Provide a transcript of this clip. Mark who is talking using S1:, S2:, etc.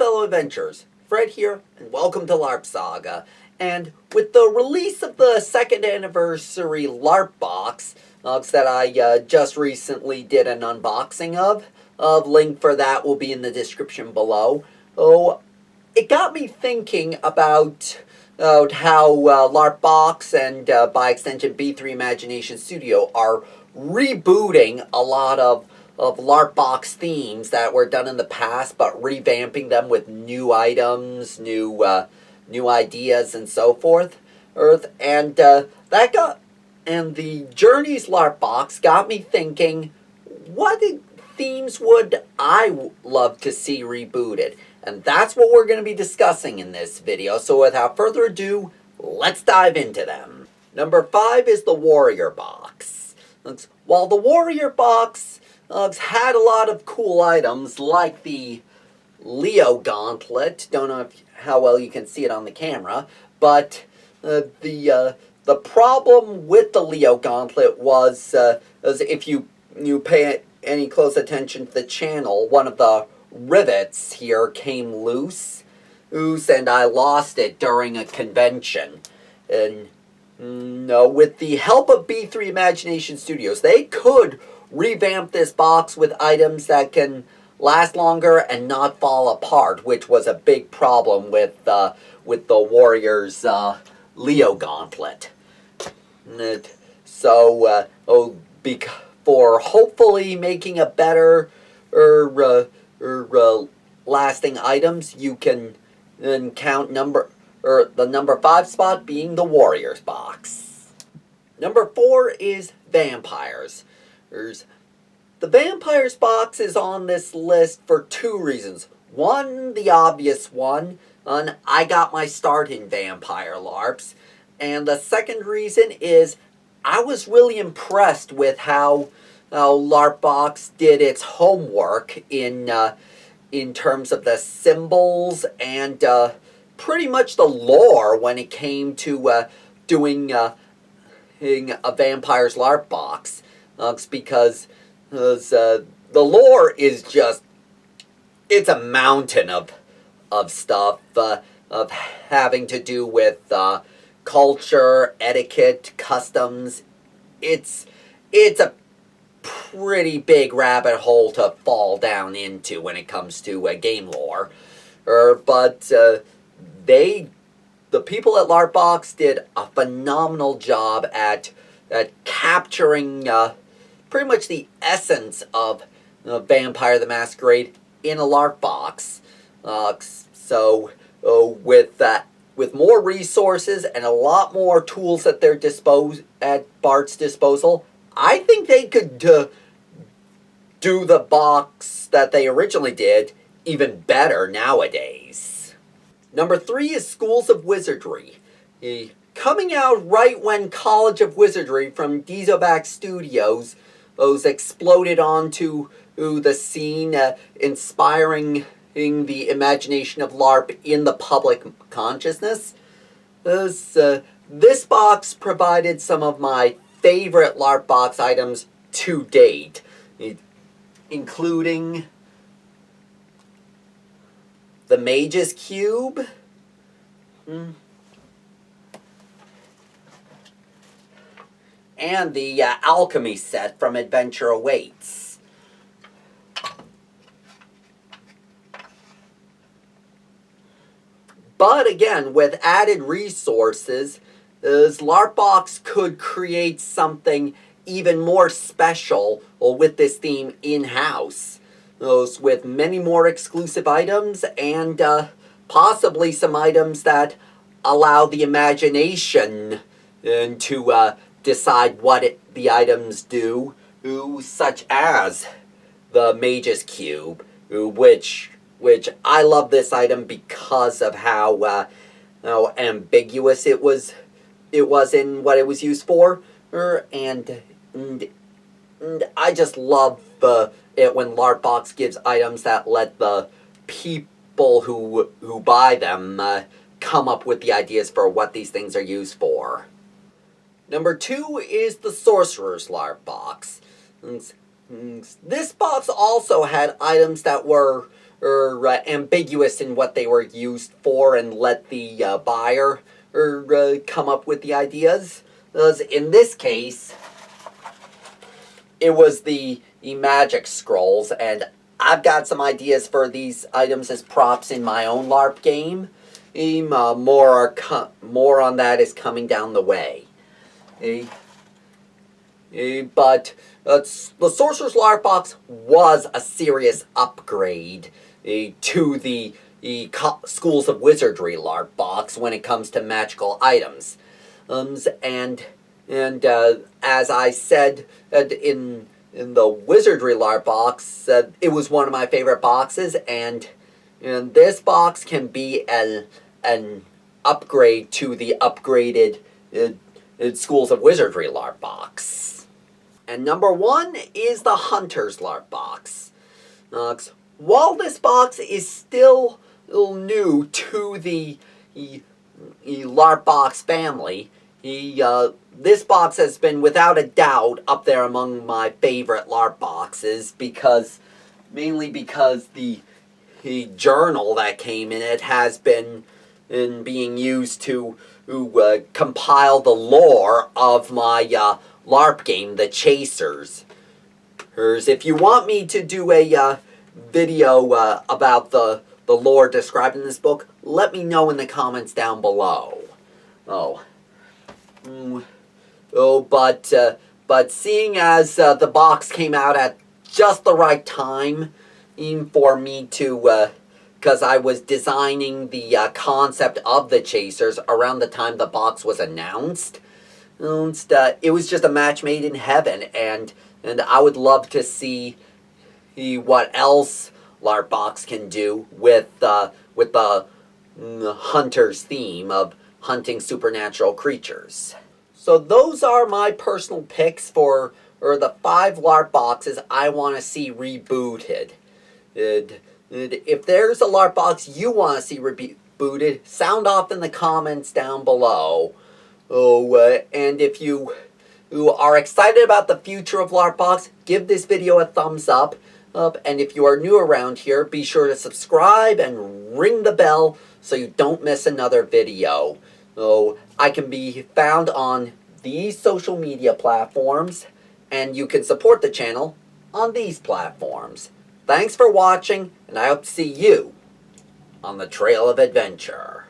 S1: fellow adventurers, Fred here, and welcome to LARP Saga. And with the release of the second anniversary LARP Box, that I just recently did an unboxing of, link for that will be in the description below. It got me thinking about how LARP Box and by extension B3 Imagination Studio are rebooting a lot of LARP Box themes that were done in the past, but revamping them with new items, new ideas, and so forth. And the Journey's LARP Box got me thinking, what themes would I love to see rebooted? And that's what we're going to be discussing in this video. So without further ado, let's dive into them. Number 5 is the Warrior Box. While the Warrior Box had a lot of cool items like the Leo Gauntlet, don't know how well you can see it on the camera, but the problem with the Leo Gauntlet was if you pay any close attention to the channel, one of the rivets here came loose, and I lost it during a convention. And with the help of B3 Imagination Studios, they could revamp this box with items that can last longer and not fall apart, which was a big problem with the Warriors Leo Gauntlet. For hopefully making a better lasting items, you can then count the number 5 spot being the Warriors Box. Number 4 is Vampires. The Vampires Box is on this list for 2 reasons. One, the obvious one, I got my start in Vampire LARPs. And the second reason is I was really impressed with how LARP Box did its homework in terms of the symbols and pretty much the lore when it came to doing a Vampires LARP Box. Because the lore is just, it's a mountain of stuff of having to do with culture, etiquette, customs. It's a pretty big rabbit hole to fall down into when it comes to game lore. But the people at LARP Box did a phenomenal job at capturing pretty much the essence of Vampire the Masquerade in a LARP Box. With more resources and a lot more tools at Bart's disposal, I think they could do the box that they originally did even better nowadays. Number 3 is Schools of Wizardry. Coming out right when College of Wizardry from Dieselback Studios exploded onto the scene, inspiring the imagination of LARP in the public consciousness. This box provided some of my favorite LARP Box items to date, including the Mage's Cube, and the Alchemy set from Adventure Awaits. But again, with added resources, LARP Box could create something even more special with this theme in-house, with many more exclusive items and possibly some items that allow the imagination to decide what the items do, such as the Mage's Cube, which I love this item because of how ambiguous it was in what it was used for, and I just love it when LARP Box gives items that let the people who buy them come up with the ideas for what these things are used for. Number 2 is the Sorcerers Lair Box. This box also had items that were ambiguous in what they were used for and let the buyer come up with the ideas. In this case, it was the magic scrolls, and I've got some ideas for these items as props in my own LARP game. More on that is coming down the way. But the Sorcerers Lair Box was a serious upgrade to the Schools of Wizardry Larp Box when it comes to magical items. And as I said in the Wizardry Larp Box, it was one of my favorite boxes, and this box can be an upgrade to the upgraded Schools of Wizardry Larp Box. And number 1 is the Hunter's Larp Box. While this box is still new to the Larp Box family, this box has been without a doubt up there among my favorite LARP boxes, mainly because the journal that came in it has been being used to compile the lore of my LARP game, The Chasers. If you want me to do a video about the lore described in this book, let me know in the comments down below. But seeing as the box came out at just the right time for me to, because I was designing the concept of the Chasers around the time the box was announced, it was just a match made in heaven, and I would love to see what else LARP Box can do with the hunter's theme of hunting supernatural creatures. So those are my personal picks for the 5 LARP boxes I want to see rebooted. If there's a LARP box you want to see rebooted, sound off in the comments down below. And if you are excited about the future of LARP Box, give this video a thumbs up. And if you are new around here, be sure to subscribe and ring the bell so you don't miss another video. I can be found on these social media platforms, and you can support the channel on these platforms. Thanks for watching, and I hope to see you on the trail of adventure.